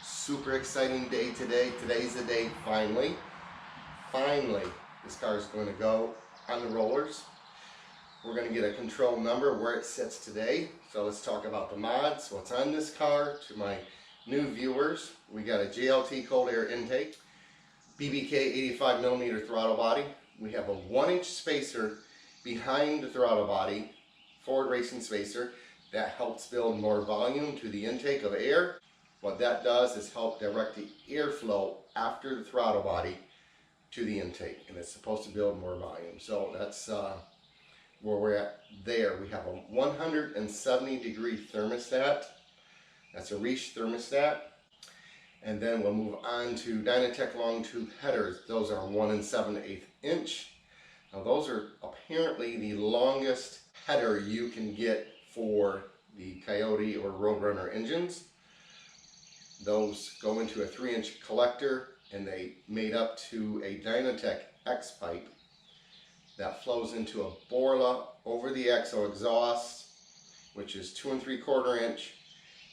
Super exciting day today. Today's the day finally this car is going to go on the rollers. We're going to get a control number where it sits today. So let's talk about the mods, what's on this car. To my new viewers, we got a JLT cold air intake, BBK 85mm throttle body. We have a 1-inch spacer behind the throttle body, forward racing spacer, that helps build more volume to the intake of air. What that does is help direct the airflow after the throttle body to the intake, and it's supposed to build more volume. So that's where we're at there. We have a 170-degree thermostat. That's a Mich thermostat. And then we'll move on to Dynatech long tube headers. Those are 1 7/8 inch. Now those are apparently the longest header you can get for the Coyote or Roadrunner engines. Those go into a 3-inch collector, and they made up to a Dynatech X pipe that flows into a Borla over the exo exhaust, which is 2 3/4 inch.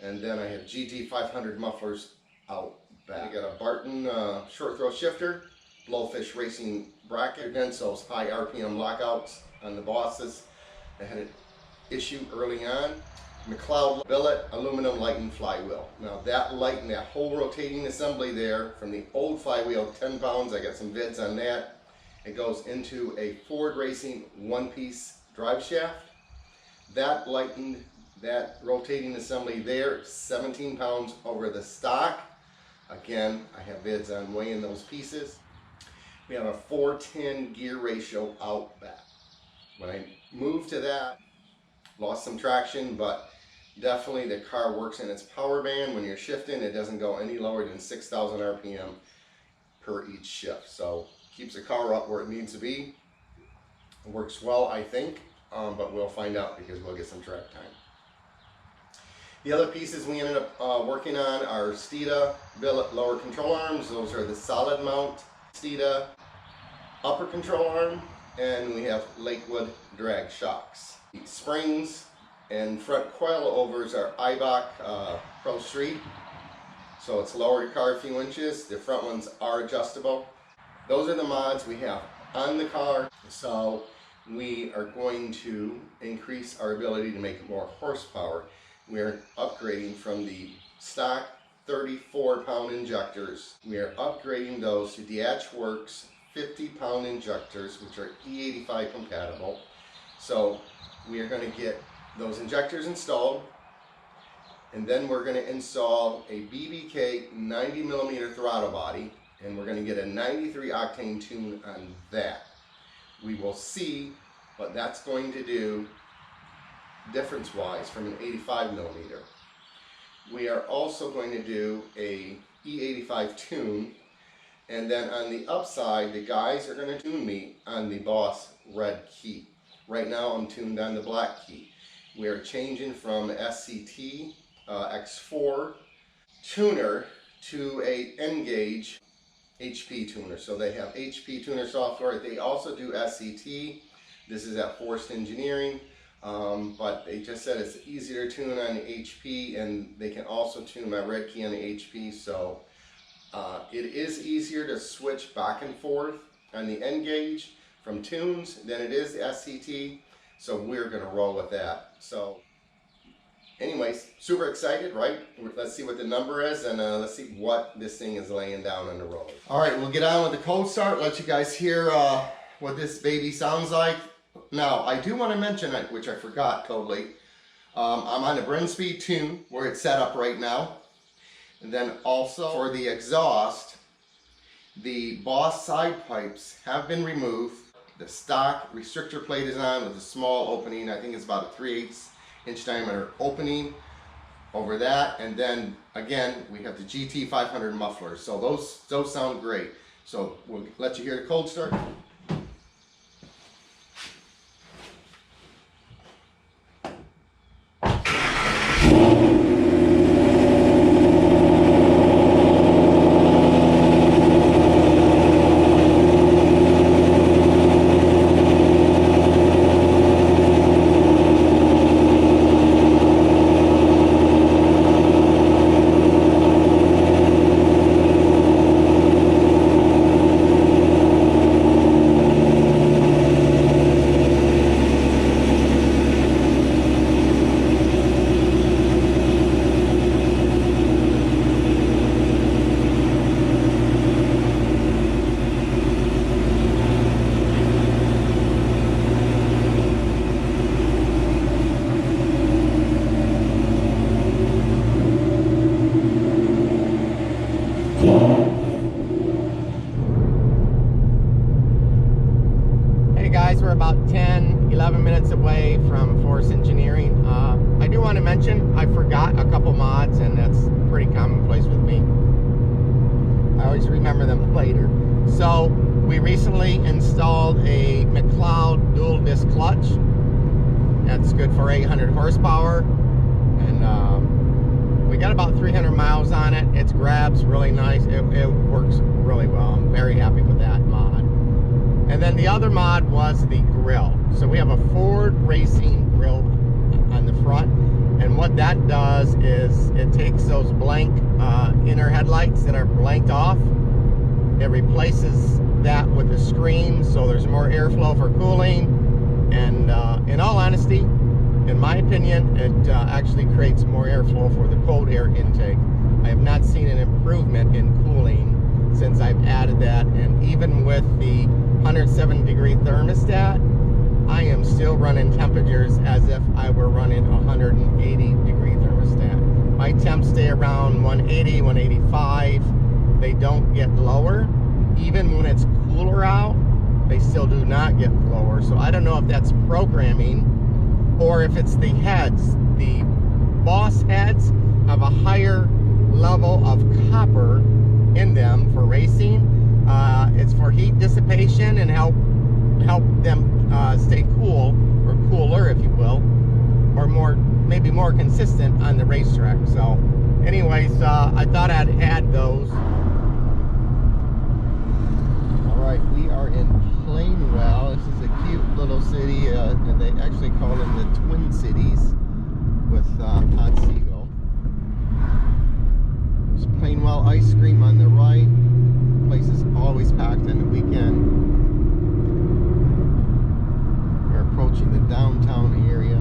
And then I have GT 500 mufflers out back. I got a Barton short throw shifter, Blowfish racing bracket against those high RPM lockouts on the bosses that had an issue early on. McLeod billet aluminum lightened flywheel. Now that lightened, that whole rotating assembly there from the old flywheel, 10 pounds, I got some vids on that. It goes into a Ford Racing one-piece drive shaft. That lightened, that rotating assembly there, 17 pounds over the stock. Again, I have vids on weighing those pieces. We have a 4:10 gear ratio out back. When I moved to that, lost some traction, but definitely the car works in its power band. When you're shifting, it doesn't go any lower than 6,000 RPM per each shift. So keeps the car up where it needs to be. It works well, I think, but we'll find out because we'll get some track time. The other pieces we ended up working on are Steeda billet lower control arms. Those are the solid mount Steeda upper control arm, and we have Lakewood drag shocks. The springs and front coilovers are Eibach Pro Street, so it's lowered the car a few inches. The front ones are adjustable. Those are the mods we have on the car. So we are going to increase our ability to make more horsepower. We're upgrading from the stock 34-pound injectors. We are upgrading those to the Works 50-pound injectors, which are E85 compatible. So we are going to get those injectors installed, and then we're going to install a BBK 90mm throttle body, and we're going to get a 93 octane tune on that. We will see what that's going to do difference wise from an 85mm. We are also going to do a E85 tune, and then on the upside the guys are going to tune me on the Boss red key. Right now I'm tuned on the black key. We are changing from SCT X4 tuner to a N-Gauge HP tuner. So they have HP tuner software. They also do SCT. This is at Forced Engineering, but they just said it's easier to tune on the HP, and they can also tune my red key on the HP. So it is easier to switch back and forth on the N-Gauge from tunes than it is the SCT. So we're going to roll with that. So anyways, super excited, right? Let's see what the number is, and let's see what this thing is laying down on the road. All right, we'll get on with the cold start. Let you guys hear what this baby sounds like. Now, I do want to mention, which I forgot totally, I'm on a Brinspeed tune where it's set up right now. And then also for the exhaust, the Boss side pipes have been removed. The stock restrictor plate is on with a small opening. I think it's about a 3/8 inch diameter opening over that. And then again, we have the GT 500 mufflers. So those sound great. So we'll let you hear the cold start. guys remember them later. So we recently installed a McLeod dual disc clutch. That's good for 800 horsepower, and we got about 300 miles on it. It grabs really nice. It works really well. I'm very happy with that mod. And then the other mod was the grill. So we have a Ford Racing grill on the front, and what that does is it takes those blank inner headlights that are blanked off. It replaces that with a screen, so there's more airflow for cooling. And in all honesty, in my opinion, it actually creates more airflow for the cold air intake. I have not seen an improvement in cooling since I've added that, and even with the 107-degree thermostat, I am still running temperatures as if I were running a 180-degree thermostat. My temps stay around 180, 185. They don't get lower. Even when it's cooler out, they still do not get lower. So I don't know if that's programming or if it's the heads. The Boss heads have a higher level of copper in them for racing. It's for heat dissipation and help them stay cool, or cooler if you will, or maybe more consistent on the racetrack. So anyways, I thought I'd add those. Alright, we are in Plainwell. This is a cute little city, and they actually call them the Twin Cities with Todd Siegel. There's Plainwell ice cream on the right. The place is always packed on the weekend. We're approaching the downtown area.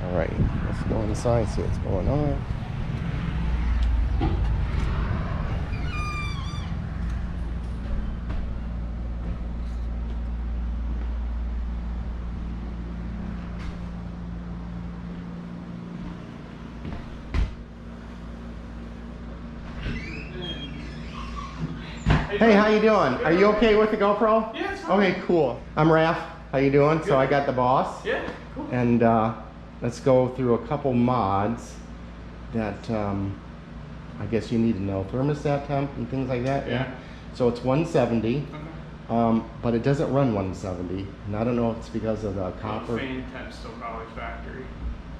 Alright, let's go inside, see what's going on. Hey, how you doing? Are you okay with the GoPro? Yeah, it's fine. Okay, cool. I'm Raph. How you doing? Good. So I got the Boss. Yeah, cool. And let's go through a couple mods that I guess you need to know. Thermostat temp and things like that. Yeah. So it's 170. Okay. But it doesn't run 170. And I don't know if it's because of the copper. Fan temp's still probably factory.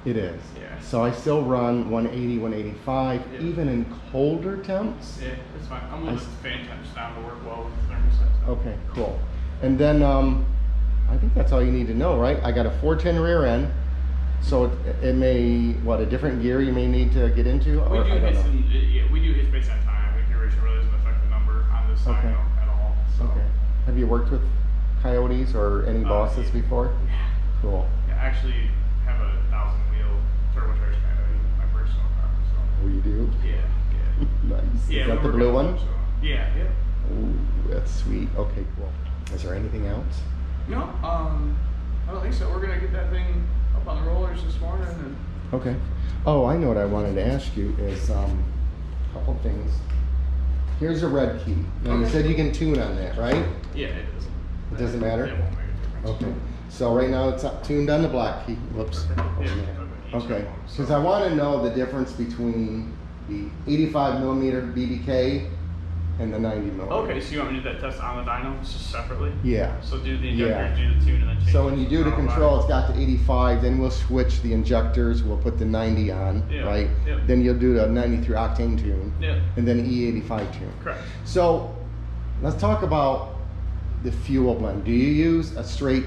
It is. Yeah. So I still run 180, 185, Yeah. even in colder temps. Yeah, it's fine. I'm gonna put the fan temps down to work well with the thermostat. Okay, cool. And then I think that's all you need to know, right? I got a 410 rear end, so it may, what, a different gear you may need to get into? We Or, do I don't hits know. we do hits based on time. The duration really doesn't affect the number on this side Okay. at all. So. Okay. Have you worked with Coyotes or any Bosses Yeah. before? Yeah. Cool. Yeah, I actually have a 1,000-wheel turbocharged Coyote in my personal car. So. Oh, you do? Yeah, yeah. Nice. Yeah, Is that the we're blue working one? on it, so. Yeah, yeah. Ooh, that's sweet. Okay, cool. Is there anything else? No, I don't think so. We're gonna get that thing up on the rollers this morning, and Okay. Oh, I know what I wanted to ask you is a couple things. Here's a red key. Now you Okay. said you can tune on that, right? yeah, it doesn't. It doesn't matter? It won't make a difference. Okay. So right now it's tuned on the black key. Whoops. Yeah, Okay. Because I want to know the difference between the 85 millimeter BBK and the 90 millimeter. Okay, so you want me to do that test on the dyno just separately? Yeah. So do the Yeah. injector, do the tune, and then change. So when you do the throttle control, back. it's got the 85, then we'll switch the injectors, we'll put the 90 on, Yeah, right? yeah. Then you'll do the 93 octane tune, Yeah, and then E85 tune. correct. So let's talk about the fuel blend. Do you use a straight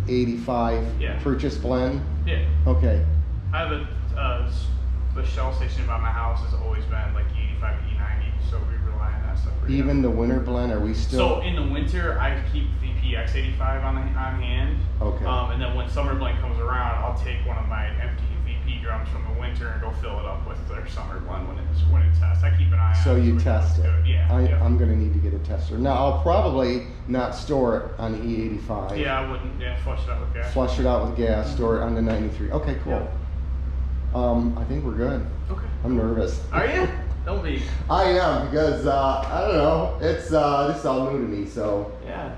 E85 Yeah. purchase blend? Yeah, Okay. I have the Shell station by my house has always been like E85 to E90, so we rely on that stuff. pretty Even heavily. the winter blend, are we still? So in the winter, I keep the PX85 on hand. Okay. And then when summer blend comes around, I'll take one of my empty VP drums from the winter and go fill it up with their summer blend when it tests. I keep an eye on it. So you we know test it's it. good. Yeah. yeah. I'm gonna need to get a tester. Now I'll probably not store it on the E85. Yeah, I wouldn't. Yeah, flush it out with gas. Flush it out with gas, store it on the 93. Okay, cool. Yeah. I think we're good. Okay. I'm nervous. Are you? Don't be. I am, because I don't know. It's this is all new to me, so. Yeah.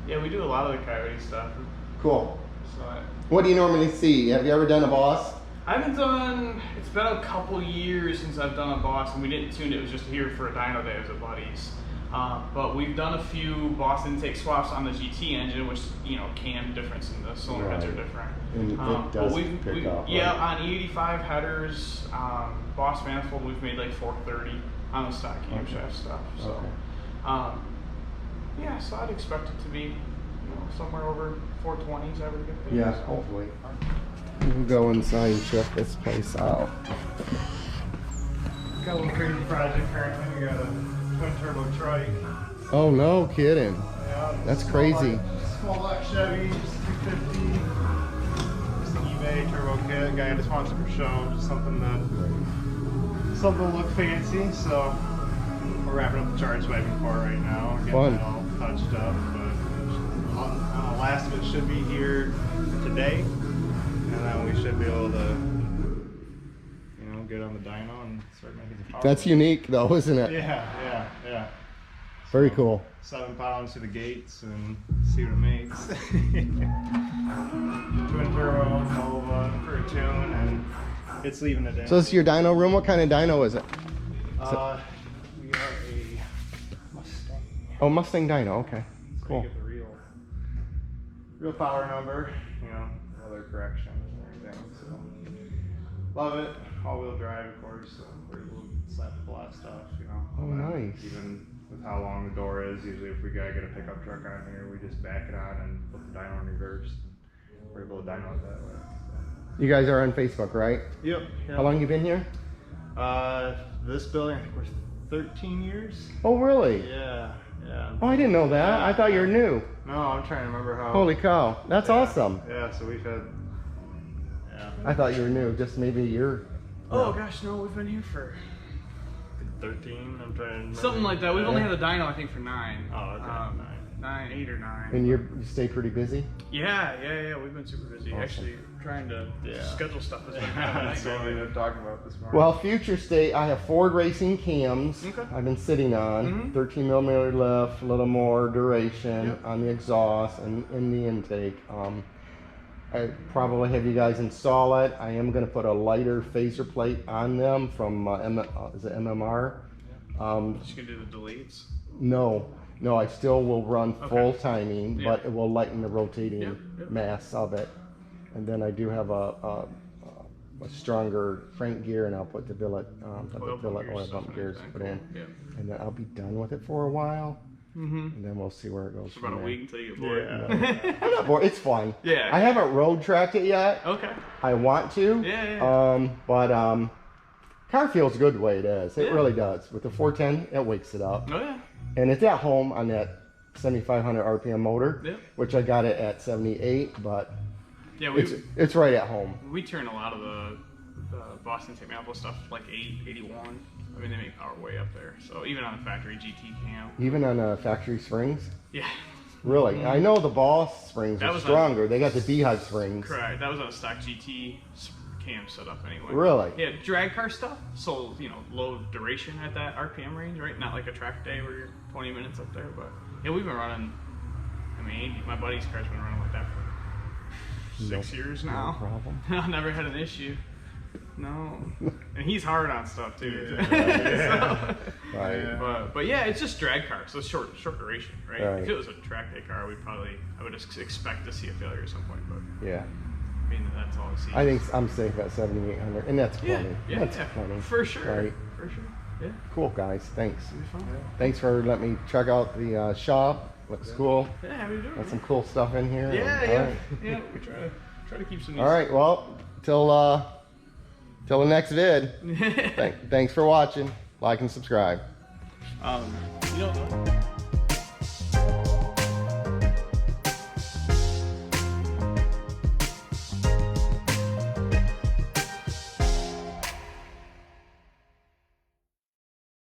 Yeah, we do a lot of the Coyote stuff. Cool. So What do you normally see? Have you ever done a Boss? I haven't done. It's been a couple years since I've done a Boss, and we didn't tune it. It was just here for a dyno day as a buddies. But we've done a few Boss intake swaps on the GT engine, which cam difference in the cylinder heads are different. And it does pick up. Yeah, right? on E85 headers, Boss manifold, we've made like 430 on the stock camshaft stuff. So, Okay. yeah, so I'd expect it to be somewhere over 420s. I would get there. Yeah, hopefully. We'll go inside and check this place out. Got a little crazy project currently. We got a twin turbo trike. Oh, no kidding. Yeah, That's crazy. Small block Chevy, just 250. Just an eBay turbo kit. Guy just wants it for show, just something to look fancy. So we're wrapping up the charge wagon for it right now. Getting Fun. it all touched up, but the last of it should be here today, and then we should be able to, get on the dyno and start making some power. That's unique, though, isn't it? Yeah. Very cool. 7 pounds to the gates and see what it makes. Twin turbo, Nova for a tune, and it's leaving it in. So this is your dyno room. What kind of dyno is it? We are a Mustang. Oh, Mustang dyno. Okay, So cool. you get the real power number, other corrections and everything. So love it. All-wheel drive, of course. So we're able to slap a lot of stuff, Oh, nice. Even with how long the door is, usually if we gotta get a pickup truck on here, we just back it on and put the dyno in reverse. We're able to dyno it that way. So. You guys are on Facebook, right? Yep. How long you been here? This building, I think we're 13 years. Oh, really? Yeah. Oh, I didn't know that. I thought you were new. No, I'm trying to remember how. Holy cow. That's awesome. Yeah, so we've had. Yeah. I thought you were new, just maybe a year. Oh gosh, no, we've been here for 13. I'm trying to remember. something like that. We've only had the dyno, I think, for 9. Oh, okay. 8 or 9. And you stay pretty busy? Yeah. We've been super busy. Awesome. Actually, trying to schedule stuff has been kind of a That's what we nightmare. ended up talking about this morning. Well, future state, I have Ford racing cams. Okay. I've been sitting on 13mm lift, a little more duration on the exhaust and in the intake. I probably have you guys install it. I am going to put a lighter phaser plate on them from is it MMR? Just gonna do the deletes. No, I still will run full timing, Yeah. but it will lighten the rotating Yep. mass of it. And then I do have a stronger crank gear, and I'll put the billet oil bump gears put in. Yep. And then I'll be done with it for a while, and then we'll see where it goes. For about from a there. week until you get bored. Yeah. I'm not bored. It's fun. Yeah. I haven't road tracked it yet. Okay. I want to. Yeah. But car feels good the way it is. It Yeah. really does. With the 410, it wakes it up. Oh yeah. And it's at home on that 7,500 RPM motor, Yep. which I got it at 78, but Yeah, it's right at home. we turn a lot of the Boston Tape Manifold stuff like 81. I mean, they make power way up there. So even on a factory GT cam. Even on factory springs? Yeah. Really? I know the Boss springs That are was stronger. They got the beehive springs. Correct. That was on a stock GT cam setup anyway. Really? Yeah, drag car stuff. So, low duration at that RPM range, right? Not like a track day where you're 20 minutes up there, but yeah, we've been running. I mean, my buddy's car's been running like that for 6 years now. No problem. I've never had an issue. No. And he's hard on stuff too. Right. But yeah, it's just drag car, so it's short duration, right? Right. If it was a track day car, I would expect to see a failure at some point, but Yeah. I mean, that's all I see. I think I'm safe at 7,800, and that's plenty. That's plenty. For sure. Right. For sure. Yeah. Cool, guys. Thanks. It'll be fun. Thanks for letting me check out the shop. Looks cool. Yeah, happy to do it. Got some cool stuff in here. Yeah, and- yeah. all right. Yeah, we try to keep some All right, well, till the next vid. Thanks for watching. Like and subscribe. You know.